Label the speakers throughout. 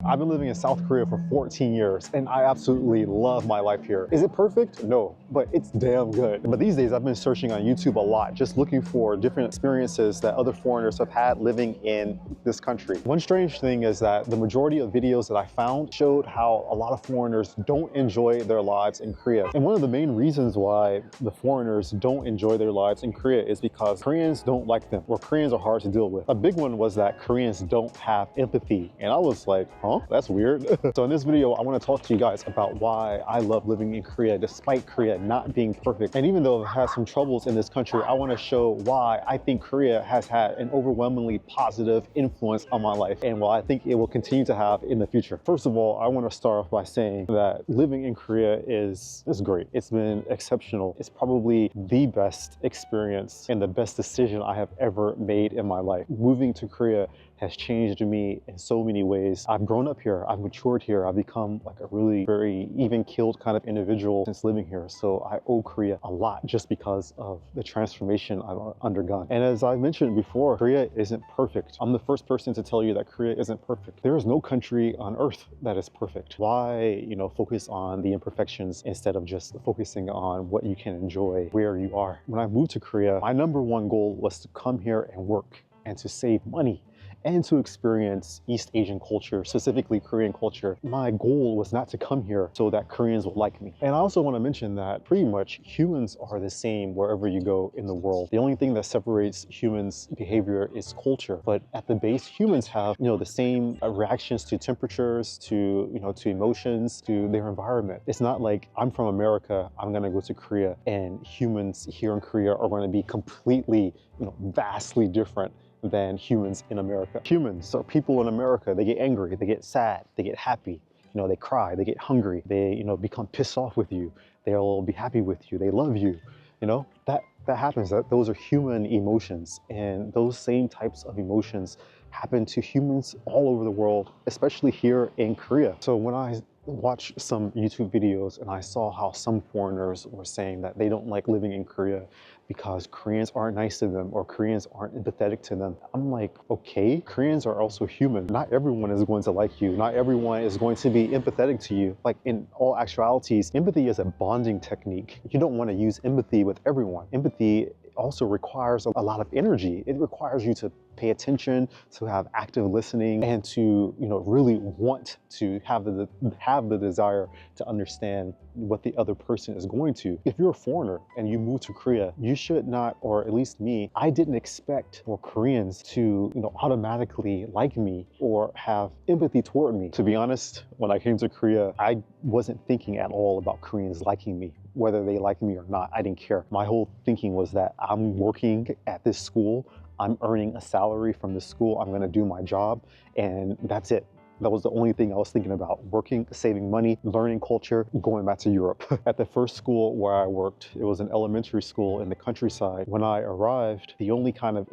Speaker 1: I've been living in South Korea for 14 years and I absolutely love my life here. Is it perfect? No, but it's damn good. But these days I've been searching on YouTube a lot, just looking for different experiences that other foreigners have had living in this country. One strange thing is that the majority of videos that I found showed how a lot of foreigners don't enjoy their lives in Korea. And one of the main reasons why the foreigners don't enjoy their lives in Korea is because Koreans don't like them, or Koreans are hard to deal with. A big one was that Koreans don't have empathy. And I was like, huh? That's weird. So in this video, I want to talk to you guys about why I love living in Korea despite Korea not being perfect. And even though I've had some troubles in this country, I want to show why I think Korea has had an overwhelmingly positive influence on my life and why I think it will continue to have in the future. First of all, I want to start off by saying that living in Korea is great. It's been exceptional. It's probably the best experience and the best decision I have ever made in my life. Moving to Korea has changed me in so many ways. I've grown up here, I've matured here, I've become like a really very even-keeled kind of individual since living here. So I owe Korea a lot just because of the transformation I've undergone. And as I mentioned before, Korea isn't perfect. I'm the first person to tell you that Korea isn't perfect. There is no country on earth that is perfect. Why, focus on the imperfections instead of just focusing on what you can enjoy where you are? When I moved to Korea, my #1 goal was to come here and work and to save money and to experience East Asian culture, specifically Korean culture. My goal was not to come here so that Koreans would like me. And I also want to mention that pretty much humans are the same wherever you go in the world. The only thing that separates humans' behavior is culture. But at the base, humans have, the same reactions to temperatures, to emotions, to their environment. It's not like I'm from America, I'm gonna go to Korea, and humans here in Korea are going to be completely, vastly different than humans in America. Humans are people in America. They get angry, they get sad, they get happy, they cry, they get hungry, they become pissed off with you, they'll be happy with you, they love you, that happens. Those are human emotions, and those same types of emotions happen to humans all over the world, especially here in Korea. So when I watched some YouTube videos and I saw how some foreigners were saying that they don't like living in Korea because Koreans aren't nice to them or Koreans aren't empathetic to them, I'm like, okay, Koreans are also human. Not everyone is going to like you. Not everyone is going to be empathetic to you. Like, in all actualities, empathy is a bonding technique. You don't want to use empathy with everyone. Empathy also requires a lot of energy. It requires you to pay attention, to have active listening, and to really want to have the desire to understand what the other person is going to. If you're a foreigner and you move to Korea, you should not, or at least me, I didn't expect for Koreans to automatically like me or have empathy toward me. To be honest, when I came to Korea, I wasn't thinking at all about Koreans liking me. Whether they like me or not, I didn't care. My whole thinking was that I'm working at this school, I'm earning a salary from the school, I'm gonna do my job, and that's it. That was the only thing I was thinking about: working, saving money, learning culture, going back to Europe. At the first school where I worked, it was an elementary school in the countryside. When I arrived, the only kind of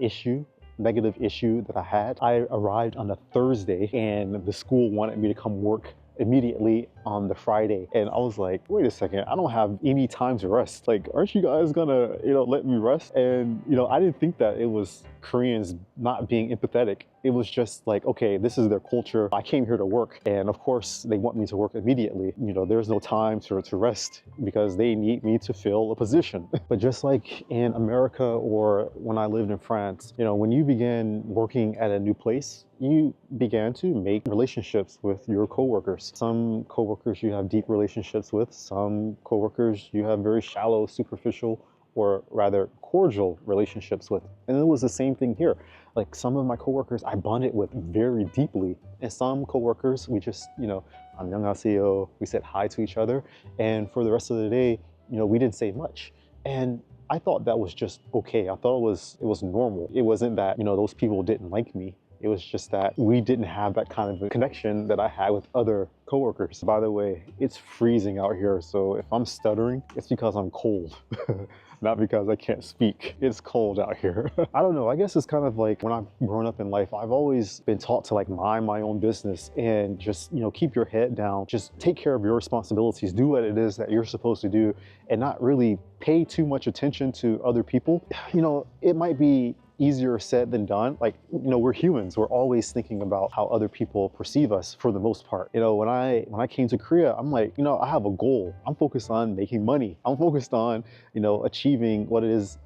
Speaker 1: negative issue that I arrived on a Thursday, and the school wanted me to come work immediately on the Friday. And I was like, wait a second, I don't have any time to rest. Like, aren't you guys gonna, let me rest? And, I didn't think that it was Koreans not being empathetic. It was just like, okay, this is their culture. I came here to work. And of course, they want me to work immediately. There's no time to rest because they need me to fill a position. But just like in America or when I lived in France, when you begin working at a new place, you began to make relationships with your coworkers. Some coworkers you have deep relationships with, some coworkers you have very shallow, superficial, or rather cordial relationships with. And it was the same thing here. Like, some of my coworkers I bonded with very deeply, and some coworkers we just, 안녕하세요, we said hi to each other, and for the rest of the day, we didn't say much. And I thought that was just okay. I thought it was normal. It wasn't that, those people didn't like me. It was just that we didn't have that kind of a connection that I had with other coworkers. By the way, it's freezing out here, so if I'm stuttering, it's because I'm cold. Not because I can't speak. It's cold out here. I don't know, I guess it's kind of like when I've grown up in life, I've always been taught to mind my own business and just, keep your head down, just take care of your responsibilities, do what it is that you're supposed to do, and not really pay too much attention to other people. It might be easier said than done. Like, you know, we're humans. We're always thinking about how other people perceive us for the most part. You know, when I came to Korea, I'm like, you know, I have a goal. I'm focused on making money. I'm focused on, you know, achieving what it is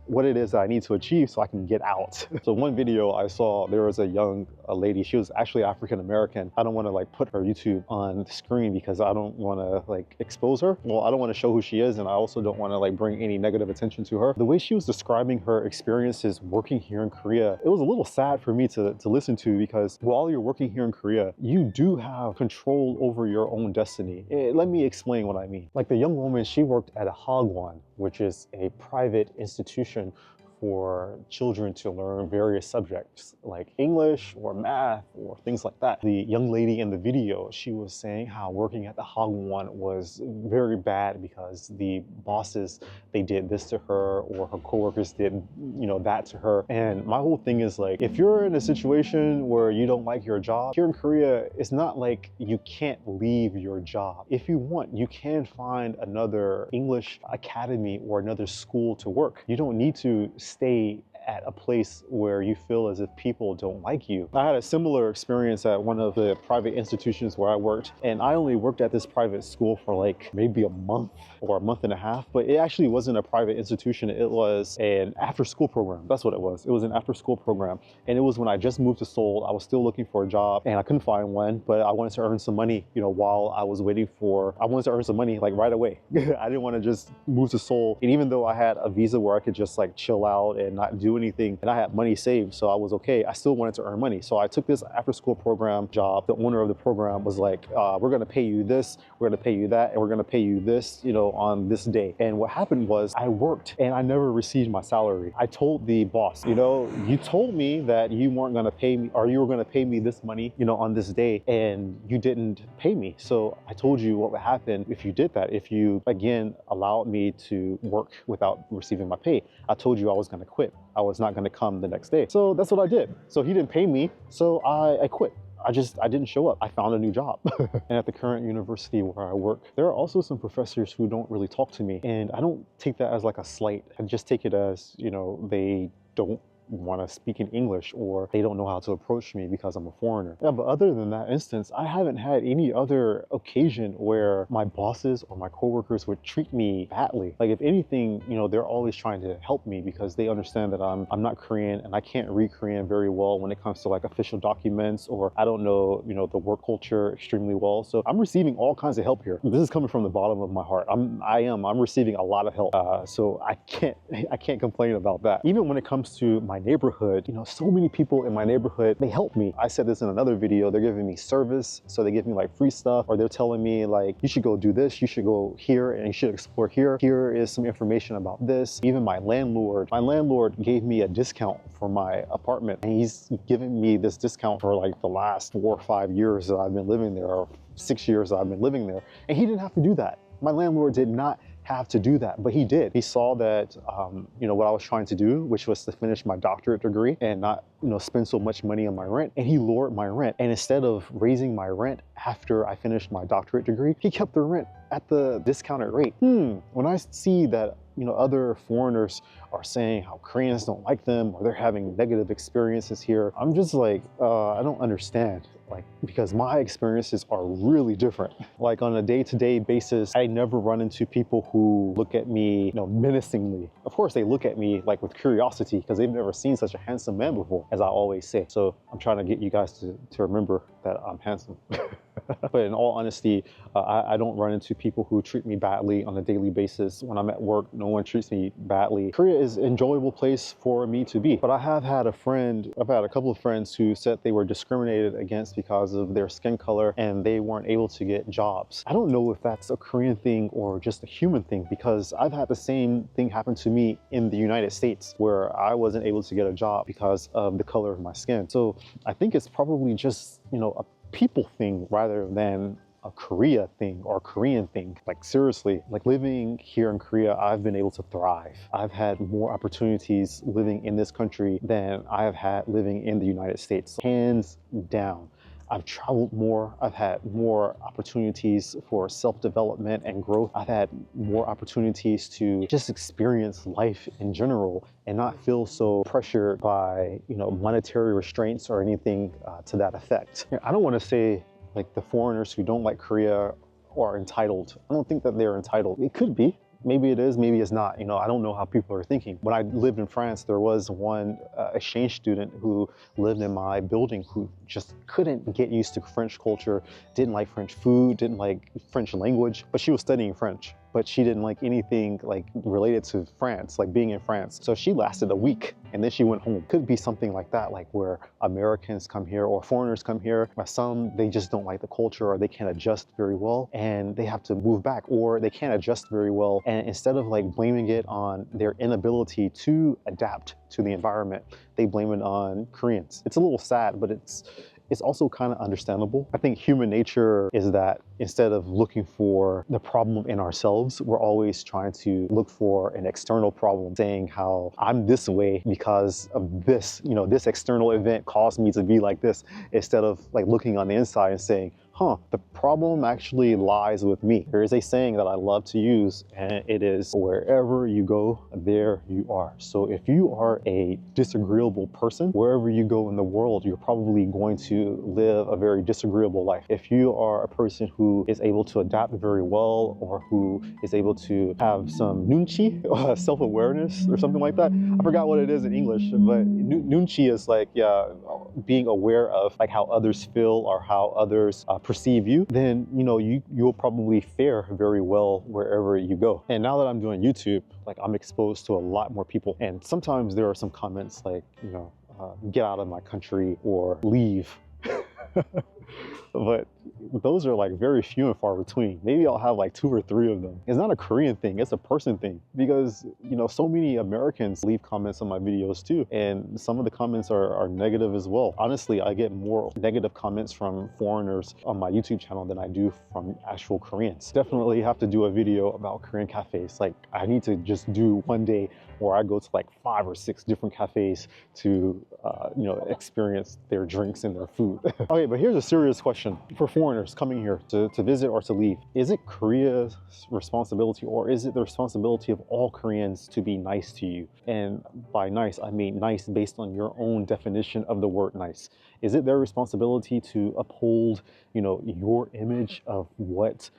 Speaker 1: that I need to achieve so I can get out. So one video I saw, there was a young lady. She was actually African American. I don't want to like put her YouTube on the screen because I don't want to like expose her. Well, I don't want to show who she is, and I also don't want to like bring any negative attention to her. The way she was describing her experiences working here in Korea, it was a little sad for me to listen to, because while you're working here in Korea, you do have control over your own destiny. Let me explain what I mean. Like, the young woman, she worked at a hagwon, which is a private institution for children to learn various subjects like English or math or things like that. The young lady in the video, she was saying how working at the hagwon was very bad because the bosses, they did this to her, or her coworkers did, you know, that to her. And my whole thing is like, if you're in a situation where you don't like your job, here in Korea, it's not like you can't leave your job. If you want, you can find another English academy or another school to work. You don't need to stay at a place where you feel as if people don't like you. I had a similar experience at one of the private institutions where I worked, and I only worked at this private school for like maybe a month or a month and a half, but it actually wasn't a private institution. It was an after-school program. That's what it was. It was an after-school program, and it was when I just moved to Seoul. I was still looking for a job, and I couldn't find one, but I wanted to earn some money, you know, while I was waiting for, I wanted to earn some money like right away. I didn't want to just move to Seoul, and even though I had a visa where I could just like chill out and not do anything, and I had money saved, so I was okay, I still wanted to earn money. So I took this after-school program job. The owner of the program was like, we're gonna pay you this, we're gonna pay you that, and we're gonna pay you this, you know, on this day. And what happened was I worked and I never received my salary. I told the boss, you know, you told me that you weren't gonna pay me, or you were gonna pay me this money, you know, on this day, and you didn't pay me. So I told you what would happen if you did that, if you again allowed me to work without receiving my pay. I told you I was gonna quit. I was not gonna come the next day. So that's what I did. So he didn't pay me, so I quit. I didn't show up. I found a new job. And at the current university where I work, there are also some professors who don't really talk to me. And I don't take that as like a slight. I just take it as, you know, they don't want to speak in English, or they don't know how to approach me because I'm a foreigner. Yeah, but other than that instance, I haven't had any other occasion where my bosses or my coworkers would treat me badly. Like, if anything, you know, they're always trying to help me because they understand that I'm not Korean and I can't read Korean very well when it comes to like official documents, or I don't know, you know, the work culture extremely well. So I'm receiving all kinds of help here. This is coming from the bottom of my heart. I'm receiving a lot of help. So I can't complain about that. Even when it comes to my neighborhood, you know, so many people in my neighborhood, they help me. I said this in another video, they're giving me service, so they give me like free stuff, or they're telling me like, you should go do this, you should go here, and you should explore here. Here is some information about this. Even my landlord gave me a discount for my apartment, and he's given me this discount for like the last 4 or 5 years that I've been living there, or 6 years that I've been living there, and he didn't have to do that. My landlord did not have to do that, but he did. He saw that, you know, what I was trying to do, which was to finish my doctorate degree and not, you know, spend so much money on my rent, and he lowered my rent. And instead of raising my rent after I finished my doctorate degree, he kept the rent at the discounted rate. When I see that, you know, other foreigners are saying how Koreans don't like them, or they're having negative experiences here, I'm just like, I don't understand. Like, because my experiences are really different. Like, on a day-to-day basis, I never run into people who look at me, you know, menacingly. Of course, they look at me like with curiosity because they've never seen such a handsome man before, as I always say. So I'm trying to get you guys to remember that I'm handsome. But in all honesty, I don't run into people who treat me badly on a daily basis. When I'm at work, no one treats me badly. Korea is an enjoyable place for me to be. But I've had a couple of friends who said they were discriminated against because of their skin color and they weren't able to get jobs. I don't know if that's a Korean thing or just a human thing, because I've had the same thing happen to me in the United States, where I wasn't able to get a job because of the color of my skin. So I think it's probably just, you know, a people thing rather than a Korea thing or Korean thing. Like, seriously, like, living here in Korea, I've been able to thrive. I've had more opportunities living in this country than I have had living in the United States. Hands down. I've traveled more. I've had more opportunities for self-development and growth. I've had more opportunities to just experience life in general and not feel so pressured by, monetary restraints or anything to that effect. I don't want to say like the foreigners who don't like Korea are entitled. I don't think that they're entitled. It could be. Maybe it is, maybe it's not. I don't know how people are thinking. When I lived in France, there was one exchange student who lived in my building who just couldn't get used to French culture, didn't like French food, didn't like French language, but she was studying French. But she didn't like anything like related to France, like being in France. So she lasted a week and then she went home. Could be something like that, like where Americans come here or foreigners come here. Some, they just don't like the culture or they can't adjust very well and they have to move back, or they can't adjust very well. And instead of like blaming it on their inability to adapt to the environment, they blame it on Koreans. It's a little sad, but it's also kind of understandable. I think human nature is that instead of looking for the problem in ourselves, we're always trying to look for an external problem, saying how I'm this way because of this, this external event caused me to be like this, instead of like looking on the inside and saying, the problem actually lies with me. There is a saying that I love to use, and it is, wherever you go, there you are. So if you are a disagreeable person, wherever you go in the world, you're probably going to live a very disagreeable life. If you are a person who is able to adapt very well, or who is able to have some nunchi, self-awareness or something like that. I forgot what it is in English, but nunchi is like, being aware of like how others feel or how others perceive you, then you'll probably fare very well wherever you go. And now that I'm doing YouTube, like I'm exposed to a lot more people, and sometimes there are some comments like, get out of my country or leave. But those are like very few and far between. Maybe I'll have like 2 or 3 of them. It's not a Korean thing, it's a person thing, because so many Americans leave comments on my videos too, and some of the comments are negative as well. Honestly, I get more negative comments from foreigners on my YouTube channel than I do from actual Koreans. Definitely have to do a video about Korean cafes. Like I need to just do one day where I go to like 5 or 6 different cafes to experience their drinks and their food. Okay, but here's a serious question for foreigners coming here to visit or to leave. Is it Korea's responsibility, or is it the responsibility of all Koreans to be nice to you? And by nice, I mean nice based on your own definition of the word nice. Is it their responsibility to uphold, your image of what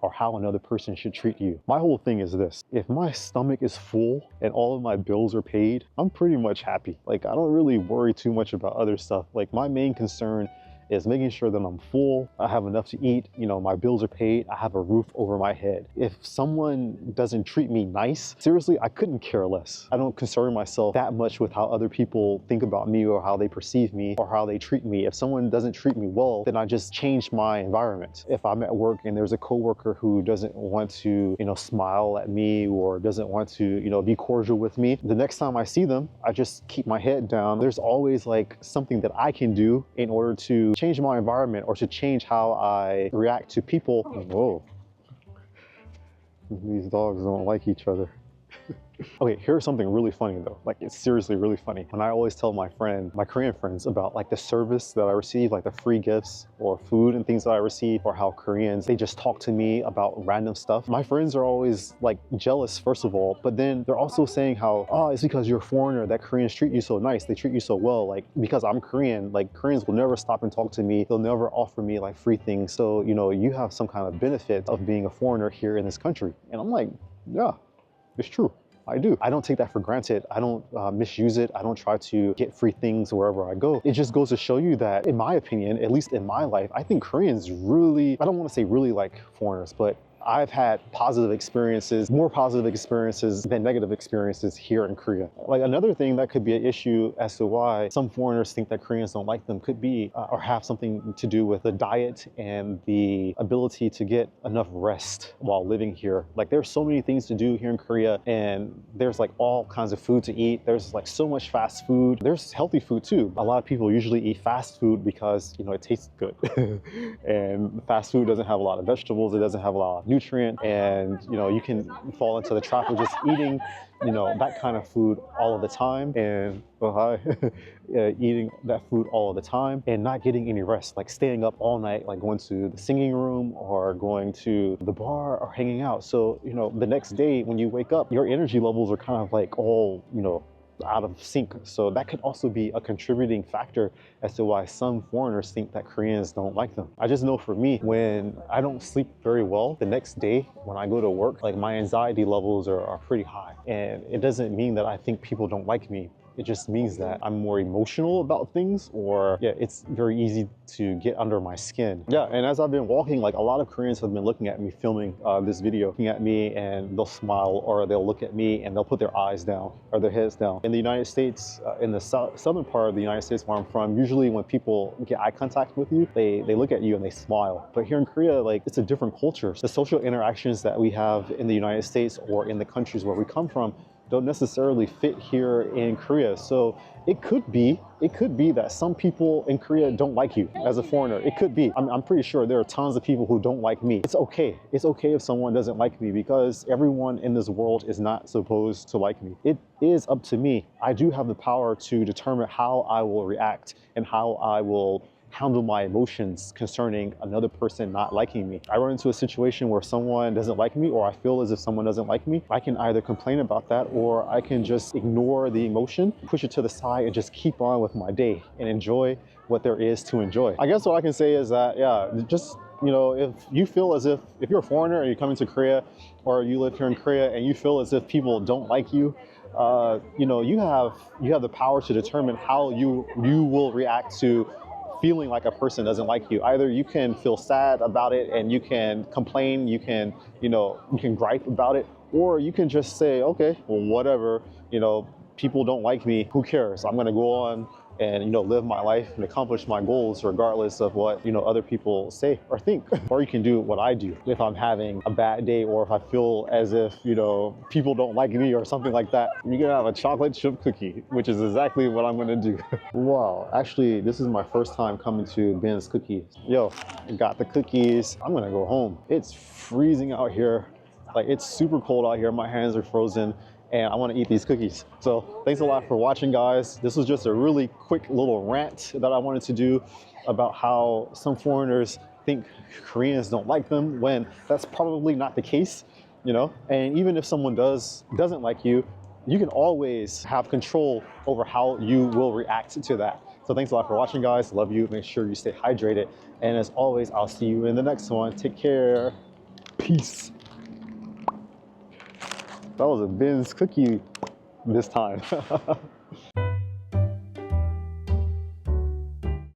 Speaker 1: or how another person should treat you? My whole thing is this: if my stomach is full and all of my bills are paid, I'm pretty much happy. Like I don't really worry too much about other stuff. Like my main concern is making sure that I'm full, I have enough to eat, my bills are paid, I have a roof over my head. If someone doesn't treat me nice, seriously, I couldn't care less. I don't concern myself that much with how other people think about me or how they perceive me or how they treat me. If someone doesn't treat me well, then I just change my environment. If I'm at work and there's a coworker who doesn't want to, smile at me or doesn't want to, be cordial with me, the next time I see them, I just keep my head down. There's always like something that I can do in order to change my environment or to change how I react to people. Whoa, these dogs don't like each other. Okay, here's something really funny though. Like it's seriously really funny. When I always tell my Korean friends about like the service that I receive, like the free gifts or food and things that I receive, or how Koreans, they just talk to me about random stuff. My friends are always like jealous, first of all, but then they're also saying how, oh, it's because you're a foreigner that Koreans treat you so nice. They treat you so well. Like because I'm Korean, like Koreans will never stop and talk to me. They'll never offer me like free things. So, you have some kind of benefit of being a foreigner here in this country. And I'm like, yeah, it's true. I do. I don't take that for granted. I don't misuse it. I don't try to get free things wherever I go. It just goes to show you that, in my opinion, at least in my life, I think Koreans really, I don't want to say really like foreigners, but I've had positive experiences, more positive experiences than negative experiences here in Korea. Like another thing that could be an issue as to why some foreigners think that Koreans don't like them could be or have something to do with the diet and the ability to get enough rest while living here. Like there's so many things to do here in Korea, and there's like all kinds of food to eat. There's like so much fast food. There's healthy food too. A lot of people usually eat fast food because, it tastes good. And fast food doesn't have a lot of vegetables. It doesn't have a lot of nutrient, and you can fall into the trap of just eating that kind of food all of the time, and eating that food all of the time and not getting any rest, like staying up all night, like going to the singing room or going to the bar or hanging out. So the next day when you wake up, your energy levels are kind of like all out of sync. So that could also be a contributing factor as to why some foreigners think that Koreans don't like them. I just know for me, when I don't sleep very well, the next day when I go to work, like my anxiety levels are pretty high. And it doesn't mean that I think people don't like me. It just means that I'm more emotional about things, or it's very easy to get under my skin. Yeah, and as I've been walking, like a lot of Koreans have been looking at me filming this video, looking at me, and they'll smile, or they'll look at me and they'll put their eyes down or their heads down. In the United States, in the southern part of the United States where I'm from, usually when people get eye contact with you, they look at you and they smile. But here in Korea, like, it's a different culture. The social interactions that we have in the United States or in the countries where we come from don't necessarily fit here in Korea. So it could be that some people in Korea don't like you as a foreigner. It could be. I'm pretty sure there are tons of people who don't like me. It's okay. It's okay if someone doesn't like me, because everyone in this world is not supposed to like me. It is up to me. I do have the power to determine how I will react and how I will handle my emotions concerning another person not liking me. I run into a situation where someone doesn't like me, or I feel as if someone doesn't like me. I can either complain about that, or I can just ignore the emotion, push it to the side, and just keep on with my day and enjoy what there is to enjoy. I guess what I can say is that, just if you feel as if you're a foreigner and you're coming to Korea, or you live here in Korea and you feel as if people don't like you, you have the power to determine how you will react to feeling like a person doesn't like you. Either you can feel sad about it and you can complain, you can gripe about it, or you can just say, okay, well, whatever, people don't like me, who cares? I'm gonna go on and live my life and accomplish my goals regardless of what other people say or think. Or you can do what I do if I'm having a bad day, or if I feel as if people don't like me or something like that. You're gonna have a chocolate chip cookie, which is exactly what I'm gonna do. Wow, actually this is my first time coming to Ben's Cookies. Yo, I got the cookies. I'm gonna go home. It's freezing out here. Like, it's super cold out here. My hands are frozen, and I want to eat these cookies. So thanks a lot for watching, guys. This was just a really quick little rant that I wanted to do about how some foreigners think Koreans don't like them, when that's probably not the case, And even if someone doesn't like you, you can always have control over how you will react to that. So thanks a lot for watching, guys. Love you. Make sure you stay hydrated. And as always, I'll see you in the next one. Take care. Peace. That was a Ben's cookie this time.